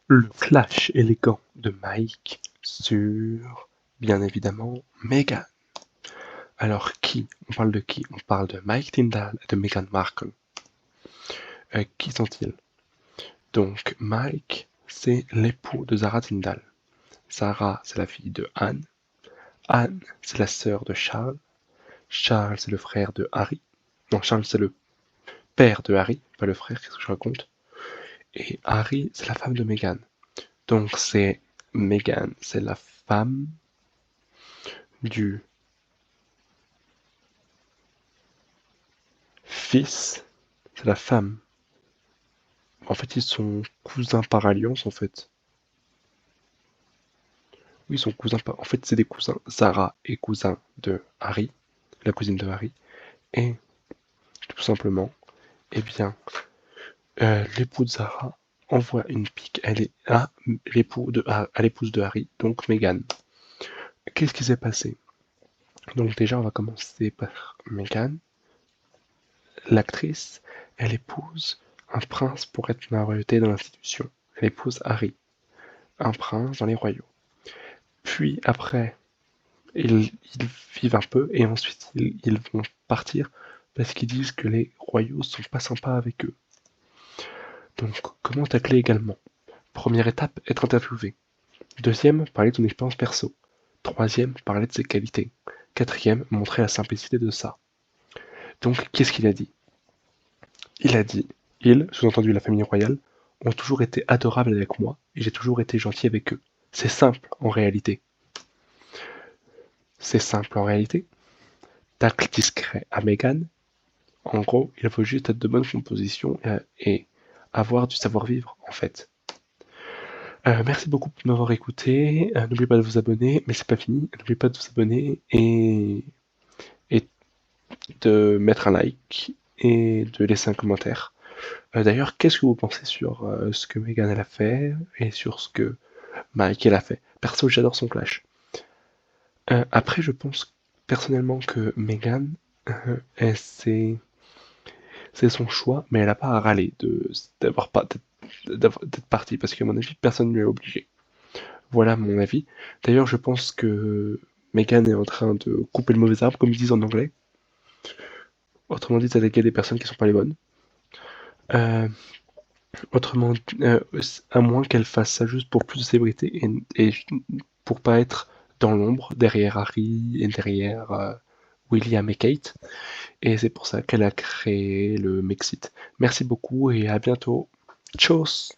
Le clash élégant de Mike sur, bien évidemment, Meghan. Alors qui? On parle de qui? On parle de Mike Tyndall et de Meghan Markle. Qui sont-ils? Donc Mike, c'est l'époux de Zara Tyndall. Zara, c'est la fille de Anne. Anne, c'est la sœur de Charles. Charles, c'est le frère de Harry. Non, Charles, c'est le père de Harry, pas le frère, qu'est-ce que je raconte? Et Harry, c'est la femme de Meghan. Donc c'est Meghan, c'est la femme du fils, c'est la femme. En fait, ils sont cousins par alliance, en fait. Oui, ils sont cousins par... En fait, c'est des cousins. Sarah est cousin de Harry, la cousine de Harry. Et, tout simplement, eh bien, l'époux de Sarah envoie une pique à l'épouse de Harry, donc Meghan. Qu'est-ce qui s'est passé? Donc déjà, on va commencer par Meghan. L'actrice, elle épouse un prince pour être dans la royauté dans l'institution. Elle épouse Harry, un prince dans les royaumes. Puis après, ils vivent un peu et ensuite ils vont partir parce qu'ils disent que les royaux sont pas sympas avec eux. Donc, comment tacler également? Première étape, être interviewé. Deuxième, parler de ton expérience perso. Troisième, parler de ses qualités. Quatrième, montrer la simplicité de ça. Donc, qu'est-ce qu'il a dit? Il a dit, sous-entendu la famille royale, ont toujours été adorables avec moi et j'ai toujours été gentil avec eux. C'est simple en réalité. C'est simple en réalité. Tacle discret à Meghan. En gros, il faut juste être de bonne composition et avoir du savoir-vivre en fait. Merci beaucoup de m'avoir écouté. N'oubliez pas de vous abonner, mais c'est pas fini. N'oubliez pas de vous abonner et de mettre un like et de laisser un commentaire. D'ailleurs, qu'est-ce que vous pensez sur ce que Meghan elle a fait et sur ce que Mike elle a fait? Perso, j'adore son clash. Après, je pense personnellement que Meghan, c'est son choix, mais elle n'a pas à râler d'être partie, parce qu'à mon avis, personne ne lui a obligé. Voilà mon avis. D'ailleurs, je pense que Meghan est en train de couper le mauvais arbre, comme ils disent en anglais. Autrement dit, d'attaquer des personnes qui sont pas les bonnes. Euh, autrement, à moins qu'elle fasse ça juste pour plus de célébrité et pour pas être dans l'ombre derrière Harry et derrière William et Kate. Et c'est pour ça qu'elle a créé le Mexit. Merci beaucoup et à bientôt. Tchuss!